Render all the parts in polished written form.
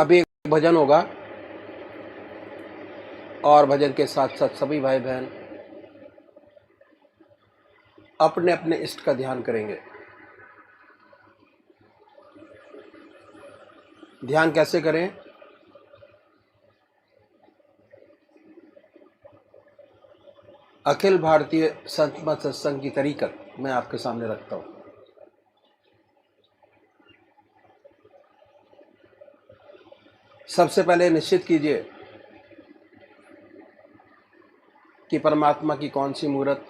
अभी एक भजन होगा और भजन के साथ साथ सभी भाई बहन अपने अपने इष्ट का ध्यान करेंगे। ध्यान कैसे करें? अखिल भारतीय संत मत सत्संग की तरीकत मैं आपके सामने रखता हूं। सबसे पहले निश्चित कीजिए कि परमात्मा की कौन सी मूर्त,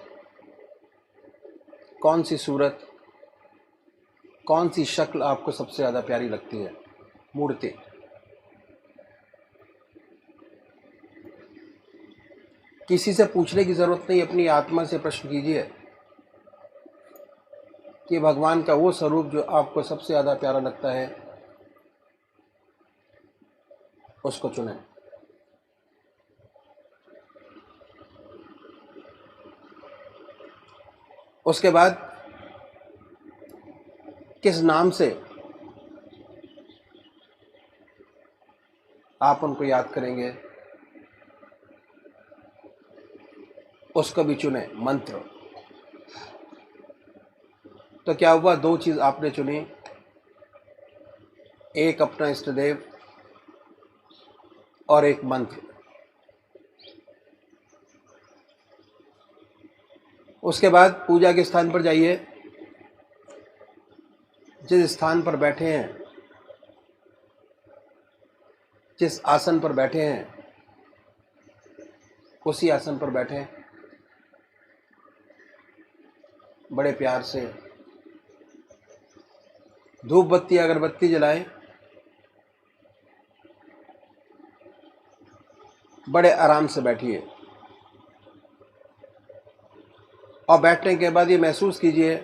कौन सी सूरत, कौन सी शक्ल आपको सबसे ज़्यादा प्यारी लगती है। मूर्ति किसी से पूछने की ज़रूरत नहीं, अपनी आत्मा से प्रश्न कीजिए कि भगवान का वो स्वरूप जो आपको सबसे ज़्यादा प्यारा लगता है उसको चुनें। उसके बाद किस नाम से आप उनको याद करेंगे उसको भी चुने। मंत्र तो क्या हुआ, दो चीज़ आपने चुनी, एक अपना इष्ट देव और एक मंत्र। उसके बाद पूजा के स्थान पर जाइए, जिस स्थान पर बैठे हैं, जिस आसन पर बैठे हैं उसी आसन पर बैठें। बड़े प्यार से धूप बत्ती अगरबत्ती जलाएं, बड़े आराम से बैठिए और बैठने के बाद ये महसूस कीजिए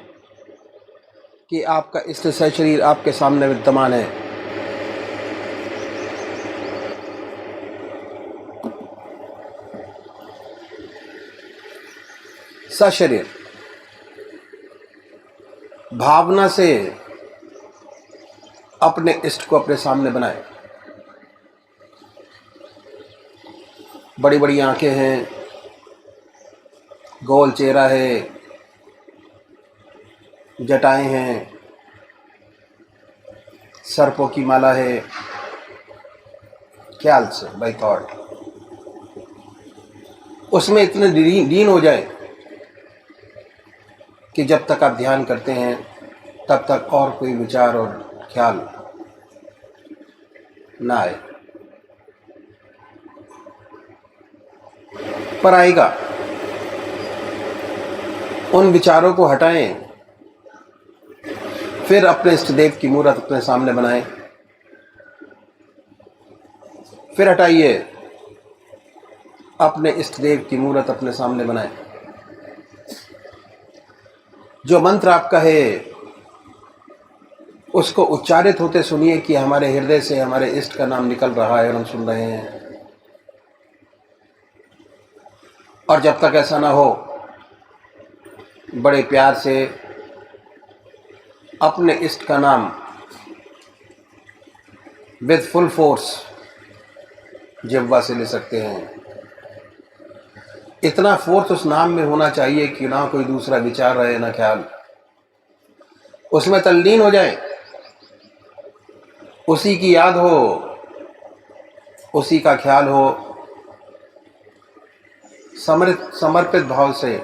कि आपका इष्ट शरीर आपके सामने विद्यमान है। सशरीर भावना से अपने इष्ट को अपने सामने बनाए। बड़ी बड़ी आंखें हैं, गोल चेहरा है, जटाएं हैं, सर्पों की माला है। ख्याल से बाय थॉट उसमें इतने लीन हो जाए कि जब तक आप ध्यान करते हैं तब तक और कोई विचार और ख्याल ना आए, पर आएगा। उन विचारों को हटाएं, फिर अपने इष्ट देव की मूर्त अपने सामने बनाएं, फिर हटाइए, अपने इष्ट देव की मूर्त अपने सामने बनाएं। जो मंत्र आपका है उसको उच्चारित होते सुनिए कि हमारे हृदय से हमारे इष्ट का नाम निकल रहा है और हम सुन रहे हैं। और जब तक ऐसा ना हो, बड़े प्यार से अपने इष्ट का नाम विद फुल फोर्स जिह्वा से ले सकते हैं। इतना फोर्स उस नाम में होना चाहिए कि ना कोई दूसरा विचार रहे, ना ख्याल। उसमें तल्लीन हो जाए, उसी की याद हो, उसी का ख्याल हो। समर्पित भाव से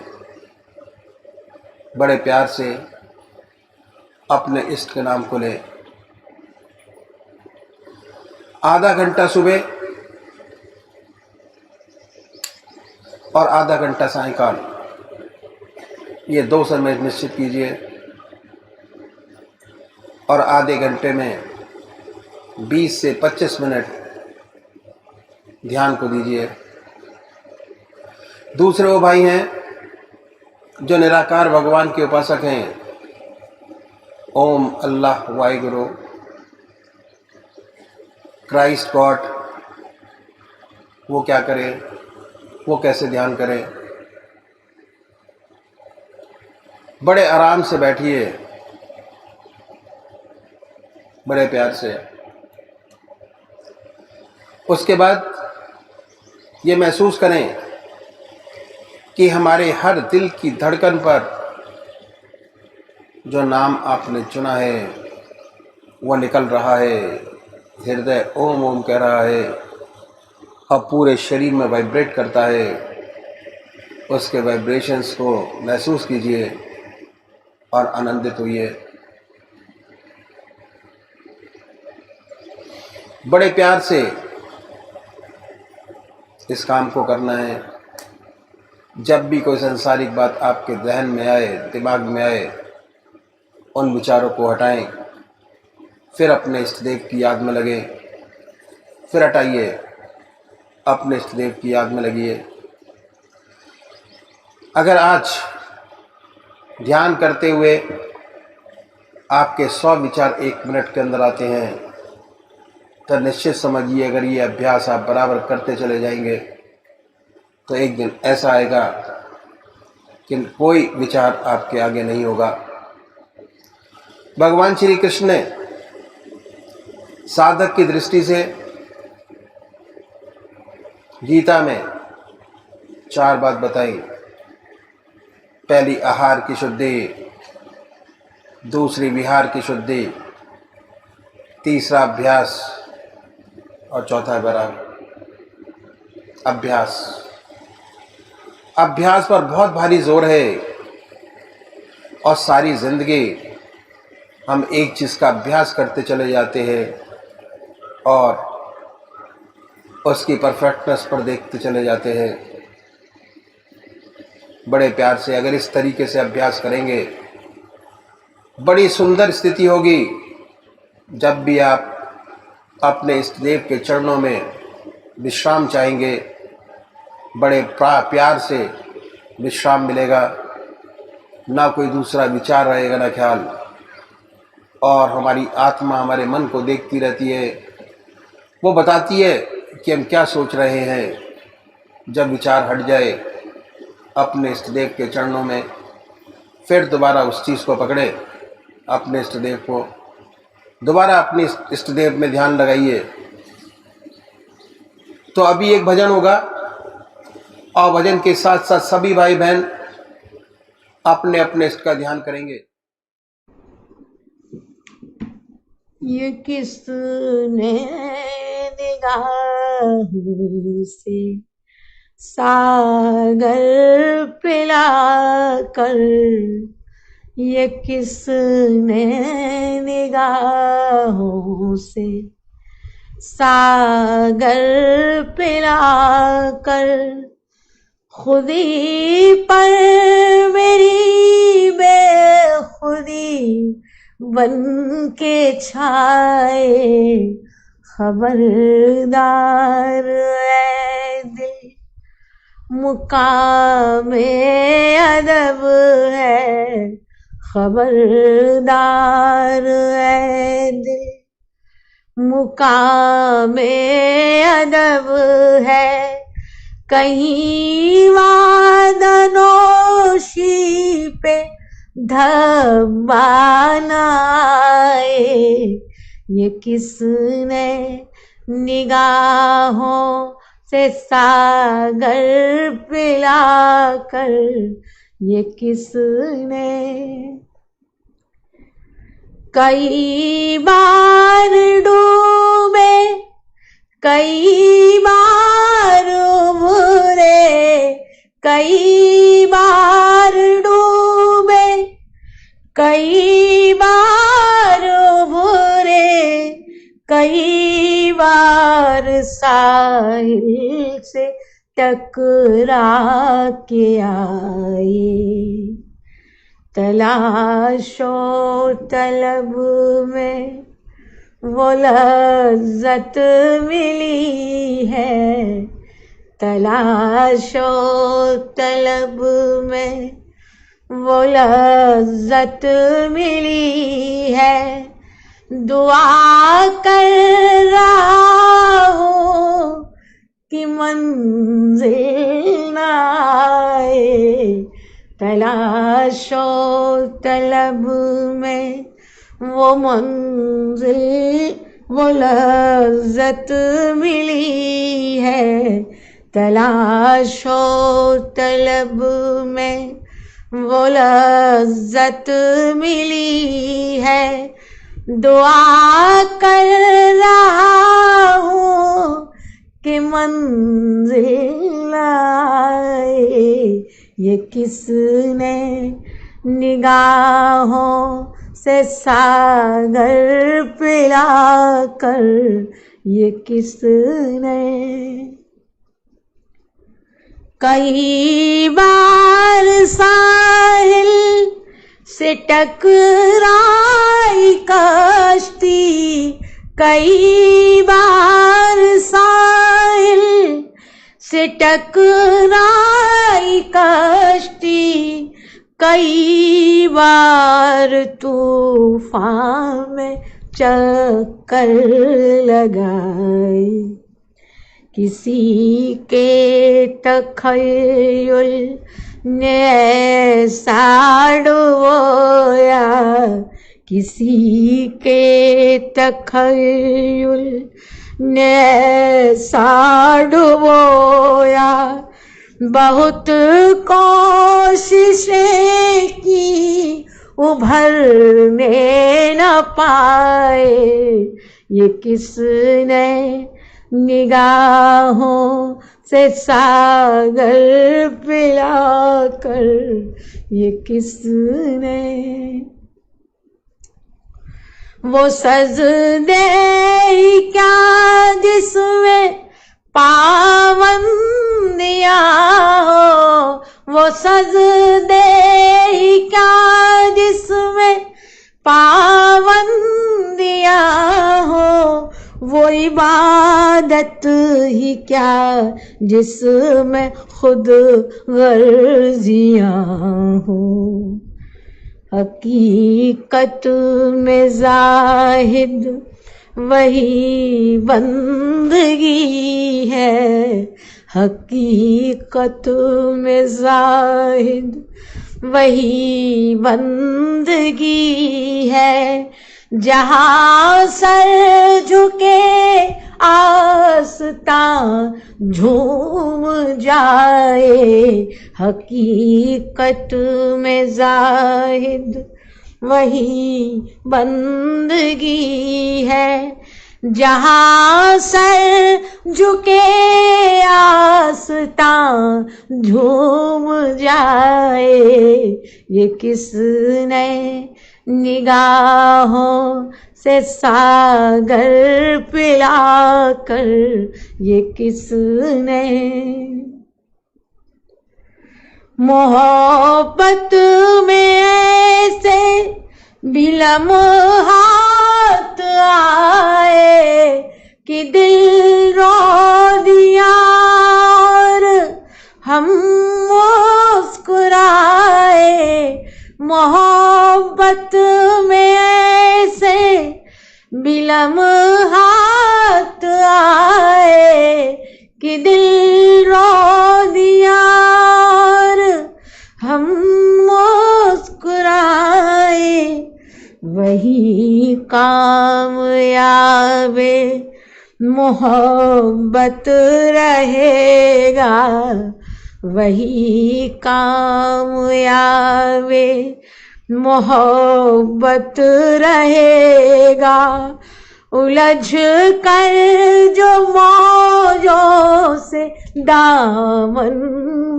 बड़े प्यार से अपने इष्ट के नाम को ले। आधा घंटा सुबह और आधा घंटा सायंकाल, ये 2 समय निश्चित कीजिए और आधे घंटे में 20 से 25 मिनट ध्यान को दीजिए। दूसरे वो भाई हैं जो निराकार भगवान के उपासक हैं, ओम अल्लाह वाहिगुरु क्राइस्ट गॉड, वो क्या करें, वो कैसे ध्यान करें। बड़े आराम से बैठिए, बड़े प्यार से उसके बाद ये महसूस करें कि हमारे हर दिल की धड़कन पर जो नाम आपने चुना है वो निकल रहा है। हृदय ओम ओम कह रहा है और पूरे शरीर में वाइब्रेट करता है। उसके वाइब्रेशंस को महसूस कीजिए और आनंदित होइए। बड़े प्यार से इस काम को करना है। जब भी कोई सांसारिक बात आपके ज़हन में आए, दिमाग में आए, उन विचारों को हटाएं, फिर अपने इष्ट देव की याद में लगे, फिर हटाइए, अपने इष्ट देव की याद में लगिए। अगर आज ध्यान करते हुए आपके 100 विचार 1 मिनट के अंदर आते हैं तो निश्चित समझिए, अगर ये अभ्यास आप बराबर करते चले जाएंगे तो एक दिन ऐसा आएगा कि कोई विचार आपके आगे नहीं होगा। भगवान श्री कृष्ण ने साधक की दृष्टि से गीता में 4 बात बताई। पहली आहार की शुद्धि, दूसरी विहार की शुद्धि, तीसरा अभ्यास और चौथा अभ्यास। अभ्यास पर बहुत भारी जोर है और सारी जिंदगी हम एक चीज़ का अभ्यास करते चले जाते हैं और उसकी परफेक्टनेस पर देखते चले जाते हैं। बड़े प्यार से अगर इस तरीके से अभ्यास करेंगे, बड़ी सुंदर स्थिति होगी। जब भी आप अपने इष्ट देव के चरणों में विश्राम चाहेंगे, बड़े प्यार से विश्राम मिलेगा। ना कोई दूसरा विचार रहेगा, ना ख्याल, और हमारी आत्मा हमारे मन को देखती रहती है। वो बताती है कि हम क्या सोच रहे हैं। जब विचार हट जाए अपने इष्ट देव के चरणों में, फिर दोबारा उस चीज़ को पकड़े, अपने इष्ट देव को दोबारा अपने इष्ट देव में ध्यान लगाइए। तो अभी एक भजन होगा और भजन के साथ साथ सभी भाई बहन अपने अपने इष्ट का ध्यान करेंगे। ये किसने निगाहों से सागर पिला कर, ये किसने निगाहों से सागर पिला कर, खुदी पर मेरी बेखुदी बन के छाए, खबरदार है दिल मुकामे अदब है, खबरदार है दिल मुकामे अदब है। कहीं वादनोशी पे धब्बा न आए, ये किसने निगाहों से सागर पिला कर, ये किसने। कई बार डूबे, कई बार उभरे, कई बार डूबे, कई बार उभरे, कई बार साहिल से टकरा के आए। तलाशो तलब में वो लज्जत मिली है, तलाशो तलब में वो लज्जत मिली है। दुआ कर रहा हूँ कि मंजिल न आए, तलाशो तलब में वो मंजिल वो लज्जत मिली है, तलाशो तलब में वो लज्जत मिली है। दुआ कर रहा हूँ कि मंजिल आए, ये किसने निगाहों से सागर पिला कर, ये किसने। कई बार साहिल से टकराई कश्ती, कई बार साहिल से टकराई कश्ती, कई बार तूफान में चक्कर लगाए। किसी के तखय्युल ने ऐसा डुबोया, किसी के तखय्युल ने ऐसा डुबोया। बहुत कोशिशें की उभरने न पाए, ये किसने निगाहों से सागर पिला कर, ये किसने। वो सजदे क्या जिसमें पाबंदियां हो, वो सजदे क्या जिसमें पाबंदियां हो, वो इबादत ही क्या जिसमें खुद गर्जियां हो। हकीकत में जाहिद वही बंदगी है, हकीकत में जाहिद वही बंदगी है। जहाँ सर झुके आस्तां झूम जाए, हकीकत में जाहिद वही बंदगी है। जहाँ सर झुके आस्तां झूम जाए, ये किसने निगाहों से सागर पिला कर, ये किसने। मोहब्बत में ऐसे भी लम्हात आए कि दिल रो दिया और हम मुस्कुराए। मोहब्बत में ऐसे भी लम्हात आए कि दिल रो दिया और हम मुस्कुराए। वही कामयाबे मोहब्बत रहेगा, वही कामयाबे मोहब्बत रहेगा। उलझ कर जो मौजों से दामन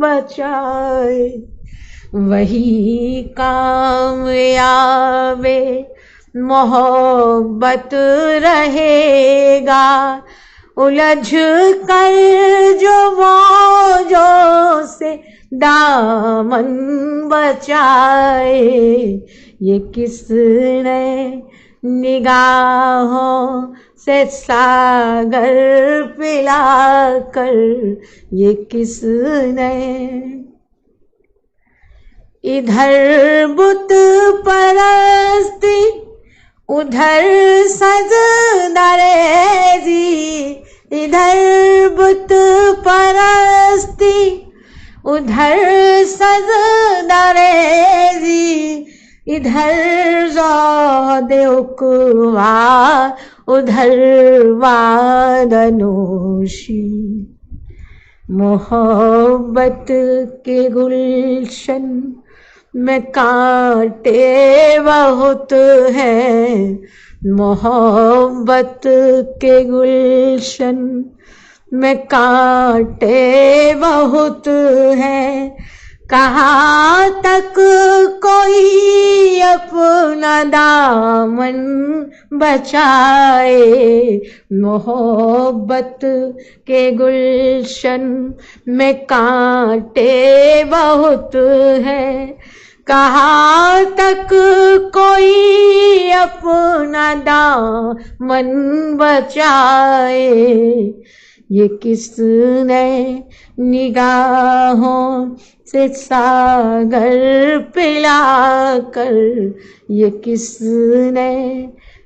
बचाए, वही कामयाबे मोहब्बत रहेगा। उलझ कर जो मौजों से दामन बचाए, ये किसने निगाहों से सागर पिला कर, ये किसने। इधर बुत परस्ती उधर सजदारेजी, इधर बुत परस्ती उधर सजदारेजी। इधर ज़ौदे उकवा, उधर वादनोशी। मोहब्बत के गुलशन में कांटे बहुत हैं, मोहब्बत के गुलशन में कांटे बहुत हैं। कहाँ तक कोई अपना दामन बचाए, मोहब्बत के गुलशन में कांटे बहुत हैं। कहाँ तक कोई अपना दामन बचाए, ये किसने निगाहों से सागर पिलाकर, ये किसने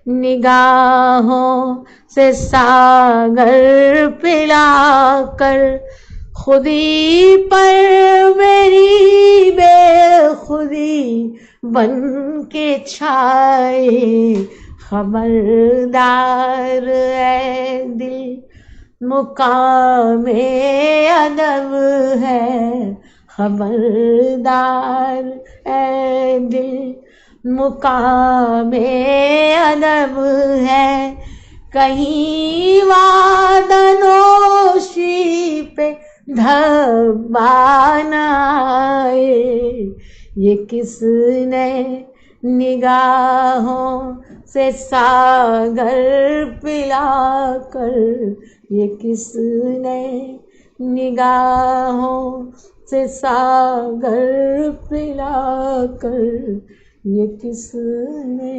निगाहों से सागर पिलाकर, खुदी पर मेरी बेखुदी बन के छाए। खबरदार है दिल, मुकामे अदब है, खबरदार है दिल, मुकामे अदब है। कहीं वादनोशी पे धब्बा न आए, ये किसने निगाहों से सागर पिलाकर, ये किसने निगाहों से सागर पिलाकर, ये किसने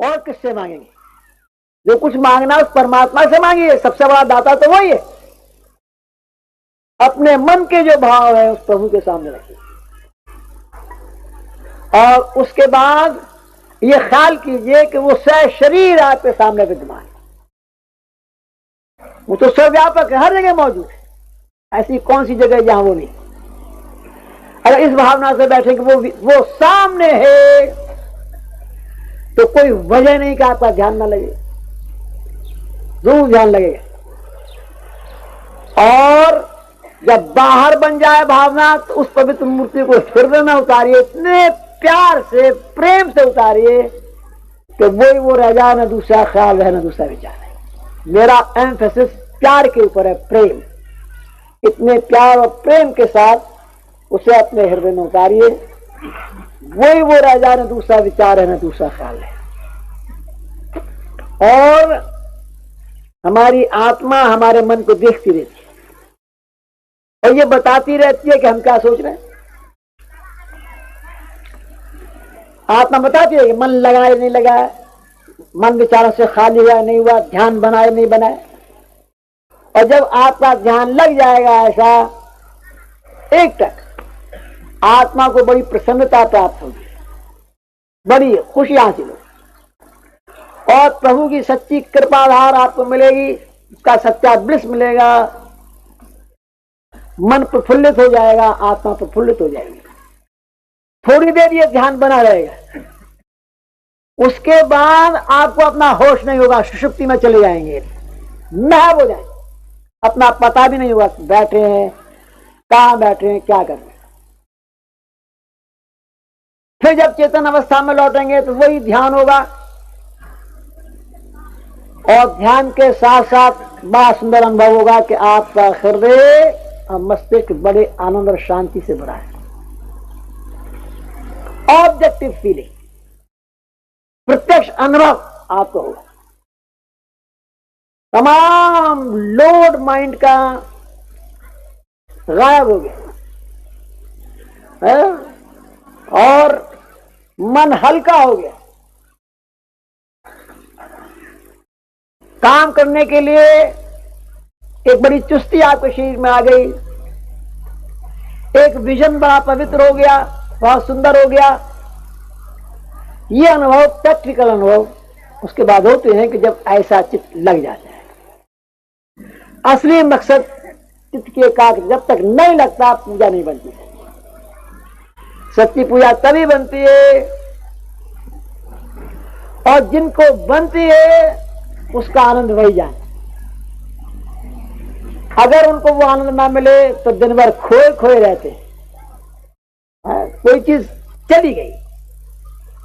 और किससे मांगेंगे? जो कुछ मांगना उस परमात्मा से मांगिए, सबसे बड़ा दाता तो वही है। अपने मन के जो भाव है उस प्रभु के सामने रखिए और उसके बाद ये ख्याल कीजिए कि वो शरीर आपके सामने विद्यमान है। वो तो सर्वव्यापक है, हर जगह मौजूद है। ऐसी कौन सी जगह जहां वो नहीं। अगर इस भावना से बैठे कि वो सामने है तो कोई वजह नहीं कि आपका ध्यान ना लगे, जरूर ध्यान लगेगा। और जब बाहर बन जाए भावना तो उस पवित्र मूर्ति को हृदय में उतारिए, इतने प्यार से प्रेम से उतारिए कि वही वो रह जाए, न दूसरा ख्याल है न दूसरा विचार है। मेरा एम्फेसिस प्यार के ऊपर है, प्रेम। इतने प्यार और प्रेम के साथ उसे अपने हृदय में उतारिए, वही वो रह जाए, न दूसरा विचार है न दूसरा ख्याल है। और हमारी आत्मा हमारे मन को देखती रहती है और ये बताती रहती है कि हम क्या सोच रहे हैं। आत्मा बताती है कि मन लगाए नहीं लगाए, मन विचारों से खाली हुआ नहीं हुआ, ध्यान बनाए नहीं बनाए। और जब आपका ध्यान लग जाएगा ऐसा एक तक, आत्मा को बड़ी प्रसन्नता प्राप्त होगी, बड़ी खुशी हासिल होगी और प्रभु की सच्ची कृपाधार आपको मिलेगी, उसका सच्चा ब्लिस मिलेगा। मन प्रफुल्लित हो जाएगा, आत्मा प्रफुल्लित हो जाएगी। थोड़ी देर ये ध्यान बना रहेगा, उसके बाद आपको अपना होश नहीं होगा, सुषुप्ति में चले जाएंगे, महव हो जाएंगे, अपना पता भी नहीं होगा बैठे हैं, कहां बैठे हैं, क्या कर रहे हैं। फिर जब चेतन अवस्था में लौटेंगे तो वही ध्यान होगा और ध्यान के साथ साथ बड़ा सुंदर अनुभव होगा कि आपका हृदय और मस्तिष्क बड़े आनंद और शांति से भरा है। ऑब्जेक्टिव फीलिंग, प्रत्यक्ष अनुभव आपको होगा। तमाम लोड माइंड का गायब हो गया है और मन हल्का हो गया। काम करने के लिए एक बड़ी चुस्ती आपके शरीर में आ गई, एक विजन बड़ा पवित्र हो गया, बहुत सुंदर हो गया। ये अनुभव प्रैक्टिकल अनुभव उसके बाद होते हैं कि जब ऐसा चित्त लग जाता है। असली मकसद चित्त की एकाग्रता जब तक नहीं लगता पूजा नहीं बनती। सच्ची पूजा तभी बनती है और जिनको बनती है उसका आनंद वही जाने। अगर उनको वो आनंद ना मिले तो दिन भर खोए खोए रहते हैं। कोई चीज चली गई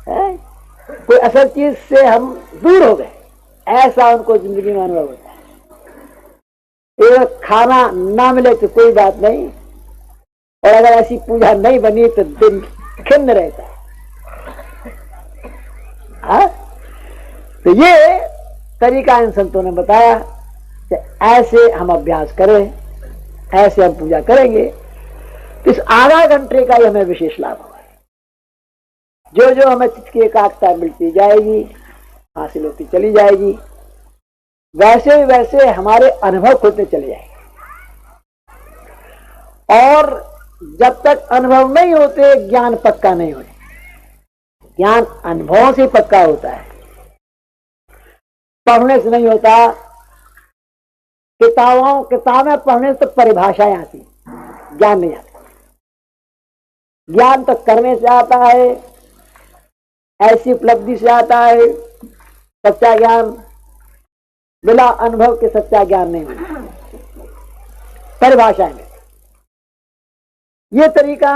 है, कोई असल चीज से हम दूर हो गए, ऐसा उनको जिंदगी में अनुभव होता है। एक खाना ना मिले तो कोई बात नहीं, और अगर ऐसी पूजा नहीं बनी तो दिन खिन्न रहता है। तो ये तरीका इन संतों ने बताया कि ऐसे हम अभ्यास करें, ऐसे हम पूजा करेंगे। इस आधा घंटे का ही हमें विशेष लाभ होगा। जो जो हमें चित्त की एकाग्रता मिलती जाएगी, हासिल होती चली जाएगी, वैसे वैसे हमारे अनुभव खुलते चले जाएंगे। और जब तक अनुभव नहीं होते ज्ञान पक्का नहीं होता। ज्ञान अनुभवों से पक्का होता है, पढ़ने से नहीं होता। किताबें पढ़ने से तो परिभाषाएं आती, ज्ञान नहीं आता। ज्ञान तो करने से आता है, ऐसी उपलब्धि से आता है। सच्चा ज्ञान बिना अनुभव के सच्चा ज्ञान नहीं मिलता। परिभाषाएं में ये तरीका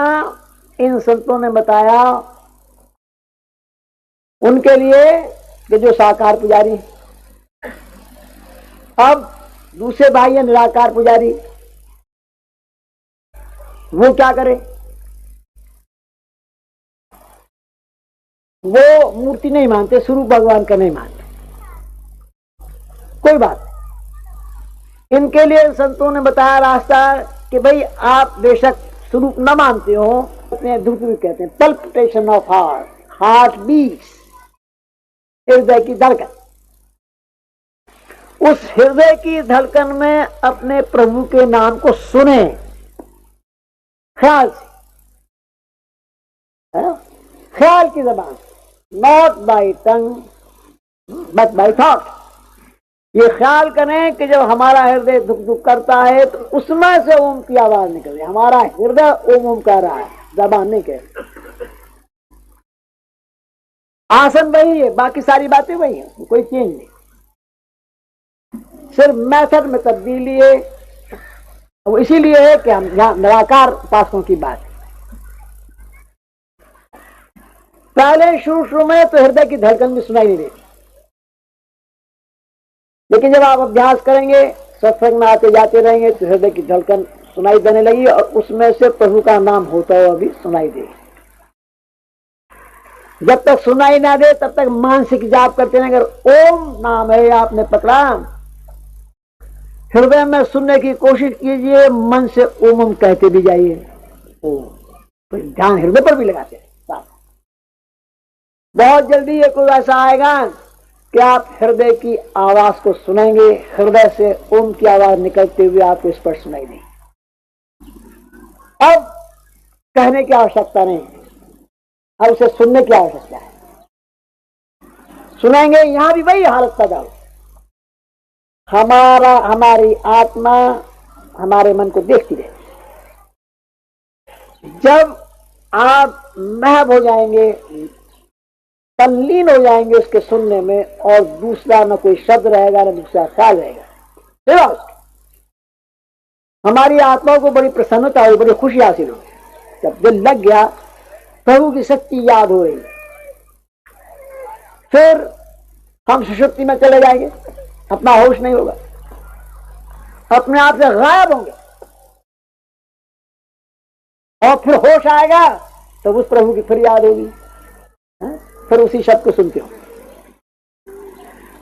इन संतों ने बताया उनके लिए कि जो साकार पुजारी। अब दूसरे भाई है निराकार पुजारी, वो क्या करे? वो मूर्ति नहीं मानते, स्वरूप भगवान का नहीं मानते। कोई बात नहीं। इनके लिए संतों ने बताया रास्ता कि भाई आप बेशक स्वरूप न मानते हो, अपने धुप कहते हैं palpitation of heart, heart beats, हृदय की धड़कन, उस हृदय की धड़कन में अपने प्रभु के नाम को सुने ख्याल से, ख्याल की जबान, not by tongue but by thought. ये ख्याल करें कि जब हमारा हृदय दुख दुख करता है तो उसमें से ओम की आवाज निकल रही है। हमारा हृदय ओम ओम कर रहा है, जबान नहीं कह रही। आसन वही है, बाकी सारी बातें वही है, कोई चेंज नहीं, सिर्फ मेथड में तब्दीली है। वो इसीलिए है कि हम यहां निराकार उपासकों की बात है। पहले शुरू में तो हृदय की धड़कन भी सुनाई नहीं देती, लेकिन जब आप अभ्यास करेंगे, सत्संग में आते जाते रहेंगे तो हृदय की धड़कन सुनाई देने लगी और उसमें से प्रभु का नाम होता हुआ भी सुनाई दे। जब तक सुनाई ना दे तब तक मानसिक जाप करते हैं। अगर ओम नाम है आपने पकड़ा, हृदय में सुनने की कोशिश कीजिए, मन से ओम ओम कहते भी जाइए। तो ध्यान हृदय पर भी लगाते हैं। बहुत जल्दी ये कोई ऐसा आएगा कि आप हृदय की आवाज को सुनेंगे, हृदय से ओम की आवाज निकलते हुए आपको स्पष्ट सुनाई देगी। अब कहने की आवश्यकता नहीं, अब उसे सुनने की आवश्यकता है। सुनेंगे, यहां भी वही हालत पैदा हो, हमारी आत्मा हमारे मन को देखती रहती। जब आप महव हो जाएंगे, तल्लीन हो जाएंगे उसके सुनने में, और दूसरा न कोई शब्द रहेगा न दूसरा ख्याल रहेगा, हमारी आत्मा को बड़ी प्रसन्नता हुई, बड़ी खुशी हासिल हुई। जब दिल लग गया, प्रभु की शक्ति याद हो रही, फिर हम सुषुप्ति में चले जाएंगे, अपना होश नहीं होगा, अपने आप से गायब होंगे, और फिर होश आएगा तो उस प्रभु की फिर याद होगी, फिर उसी शब्द को सुनते हो।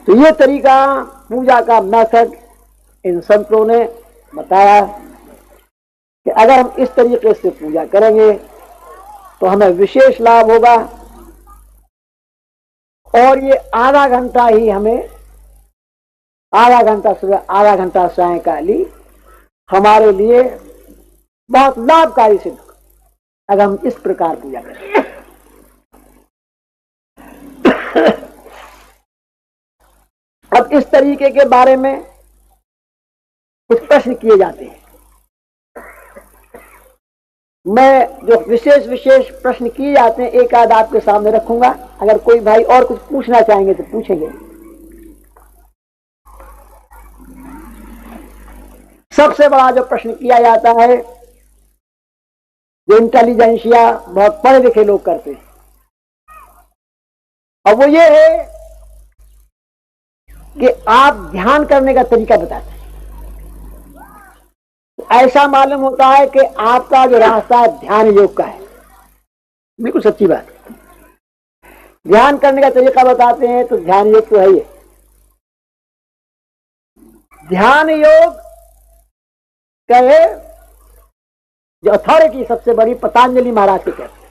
तो ये तरीका पूजा का मेथड इन संतों ने बताया कि अगर हम इस तरीके से पूजा करेंगे तो हमें विशेष लाभ होगा। और ये आधा घंटा ही हमें, आधा घंटा सुबह आधा घंटा सायंकाली हमारे लिए बहुत लाभकारी सिद्ध होगा अगर हम इस प्रकार पूजा करें। अब इस तरीके के बारे में कुछ प्रश्न किए जाते हैं। मैं जो विशेष प्रश्न किए जाते हैं एक आध आपके सामने रखूंगा। अगर कोई भाई और कुछ पूछना चाहेंगे तो पूछेंगे। सबसे बड़ा जो प्रश्न किया जाता है, जो इंटेलिजेंसिया बहुत पढ़े लिखे लोग करते हैं, और वो ये है कि आप ध्यान करने का तरीका बताते हैं। ऐसा मालूम होता है कि आपका जो रास्ता ध्यान योग का है। बिल्कुल सच्ची बात है। ध्यान करने का तरीका बताते हैं तो ध्यान योग तो है ही। ध्यान योग कहे जो अथॉरिटी सबसे बड़ी पतंजलि महाराज की कहते हैं।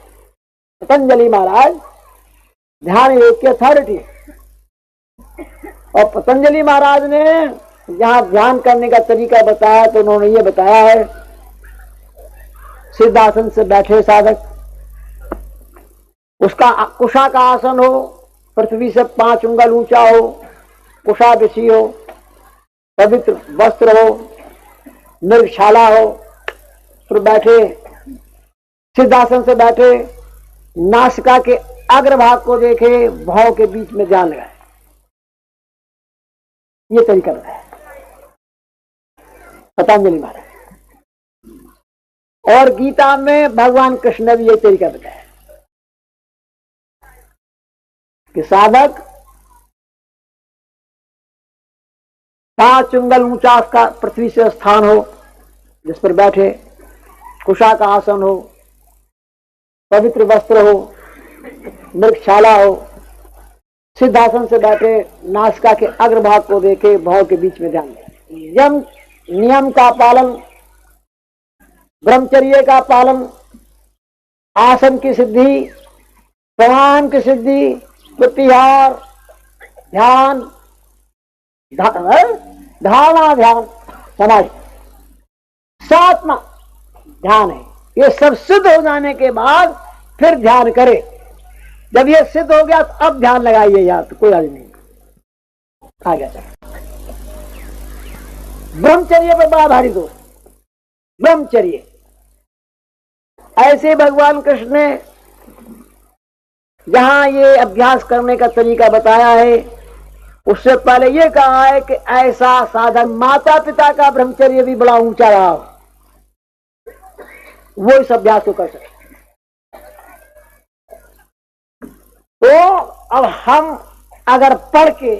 पतंजलि महाराज ध्यान योग की अथॉरिटी है। और पतंजलि महाराज ने जहां ध्यान करने का तरीका बताया तो उन्होंने ये बताया है, सिद्धासन से बैठे साधक, उसका कुशा का आसन हो, पृथ्वी से 5 उंगल ऊंचा हो, कुशा बिछी हो, पवित्र वस्त्र हो, मृगशाला हो, फिर बैठे सिद्धासन से बैठे, नासिका के अग्रभाग को देखे, भाव के बीच में ध्यान लगाए। ये तरीका बताया पतंजलि महाराज। और गीता में भगवान कृष्ण ने भी ये तरीका बताया कि साधक 5 उंगल ऊंचा का पृथ्वी से स्थान हो जिस पर बैठे, कुशा का आसन हो, पवित्र वस्त्र हो, मृगशाला हो, सिद्धासन से बैठे, नासिका के अग्रभाग को देखे, भाव के बीच में ध्यान दें। नियम का पालन, ब्रह्मचर्य का पालन, आसन की सिद्धि, प्राणायाम की सिद्धि, प्रत्याहार, ध्यान, धारणा ध्यान, समाधि, सातवां ध्यान है। ये सब सिद्ध हो जाने के बाद फिर ध्यान करे। जब ये सिद्ध हो गया तो अब ध्यान लगाइए यार, तो कोई अर्ज नहीं। आ गया सर। ब्रह्मचर्य पर बड़ा भारी दोष। ब्रह्मचर्य ऐसे भगवान कृष्ण ने जहां ये अभ्यास करने का तरीका बताया है, उससे पहले ये कहा है कि ऐसा साधन माता पिता का ब्रह्मचर्य भी बड़ा ऊंचा रहा हो, वो इस अभ्यास को कर सके। तो अब हम अगर पढ़ के,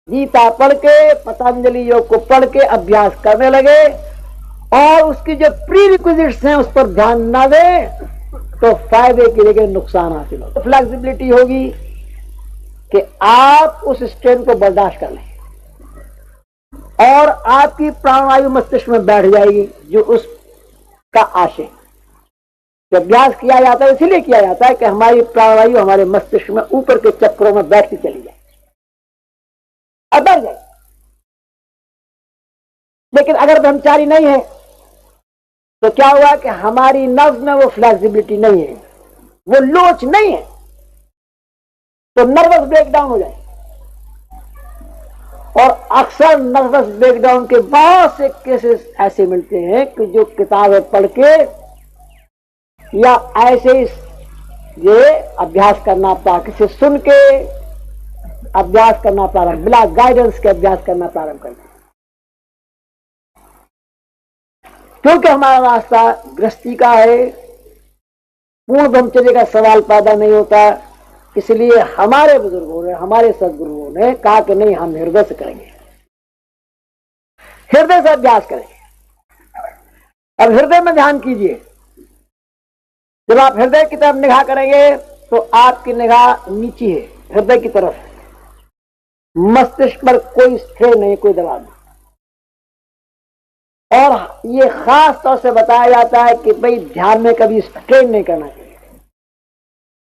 गीता पढ़ के, पतंजलि योग को पढ़ के अभ्यास करने लगे और उसकी जो प्री रिक्विजिट्स हैं उस पर ध्यान न दें, तो फायदे की जगह नुकसान हासिल होगा। फ्लेक्सिबिलिटी होगी कि आप उस स्ट्रेन को बर्दाश्त कर लें और आपकी प्राणवायु मस्तिष्क में बैठ जाएगी, जो उसका आशय। जब अभ्यास किया जाता है इसीलिए किया जाता है कि हमारी प्राणवायु हमारे मस्तिष्क में ऊपर के चक्रों में बैठती चली जाए और बैठ जाए। लेकिन अगर ब्रह्मचारी नहीं है तो क्या हुआ कि हमारी नर्व में वो फ्लेक्सिबिलिटी नहीं है, वो लोच नहीं है, तो नर्वस ब्रेकडाउन हो जाए। और अक्सर नर्वस ब्रेकडाउन के बहुत से केसेस ऐसे मिलते हैं कि जो किताबें पढ़ के या ऐसे ये अभ्यास करना पड़ा, किसी सुन के अभ्यास करना प्रारंभ, बिना गाइडेंस के अभ्यास करना प्रारंभ करते, क्योंकि हमारा रास्ता गृहस्थी का है, पूर्ण ब्रह्मचर्य का सवाल पैदा नहीं होता। इसलिए हमारे बुजुर्गों ने, हमारे सदगुरुओं ने कहा कि नहीं, हम हृदय से करेंगे, हृदय से अभ्यास करेंगे। अब हृदय में ध्यान कीजिए। जब आप हृदय की तरफ निगाह करेंगे तो आपकी निगाह नीचे है, हृदय की तरफ। मस्तिष्क पर कोई स्ट्रेन नहीं, कोई दबाव नहीं। और ये खास तौर से बताया जाता है कि भाई ध्यान में कभी स्ट्रेन नहीं करना चाहिए।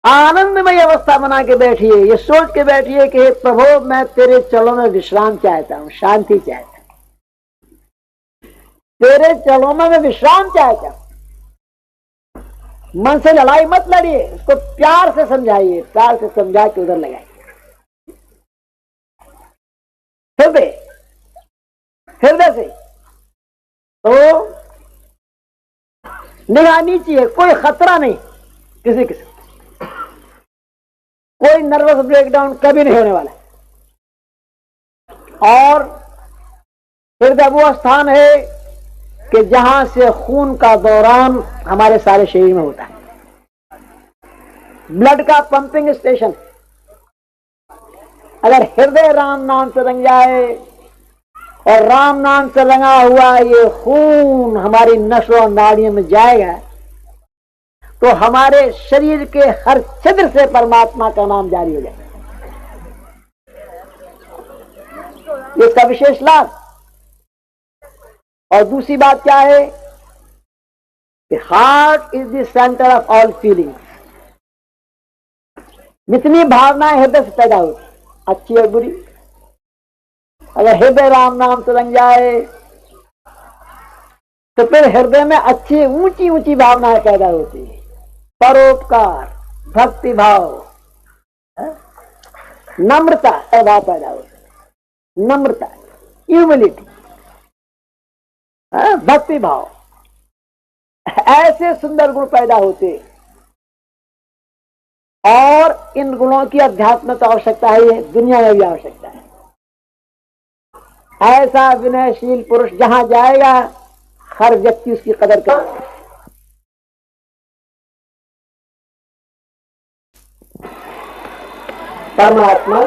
आनंदमय अवस्था बना के बैठिए, ये सोच के बैठिए कि प्रभु मैं तेरे चरणों में विश्राम चाहता हूं, शांति चाहता हूं, तेरे चरणों में मैं विश्राम चाहता हूं। मन से लड़ाई मत लड़िए, उसको प्यार से समझाइए, प्यार से समझा के उधर लगाइए। हृदय से तो निगाह नीचे है, कोई खतरा नहीं किसी किसी, कोई नर्वस ब्रेकडाउन कभी नहीं होने वाला। और हृदय वो स्थान है कि जहां से खून का दौरान हमारे सारे शरीर में होता है, ब्लड का पंपिंग स्टेशन। अगर हृदय राम नाम से रंग जाए और राम नाम से रंगा हुआ ये खून हमारी नसों और नाड़ियों में जाएगा, तो हमारे शरीर के हर छिद्र से परमात्मा का नाम जारी हो जाएगा। इसका विशेष लाभ। और दूसरी बात क्या है कि heart is the centre of all feelings. जितनी भावनाएं हृदय से पैदा होती, अच्छी और बुरी, अगर हृदय राम नाम से रंग जाए तो फिर हृदय में अच्छी ऊंची ऊंची भावनाएं पैदा होती है। परोपकार, भक्ति भाव, नम्रता भाव पैदा होता है। नम्रता, ह्यूमिलिटी, भक्ति भाव, ऐसे सुंदर गुण पैदा होते। और इन गुणों की अध्यात्म में तो आवश्यकता है, दुनिया में भी आवश्यकता है। ऐसा विनयशील पुरुष जहां जाएगा हर व्यक्ति उसकी कदर करेगा। परमात्मा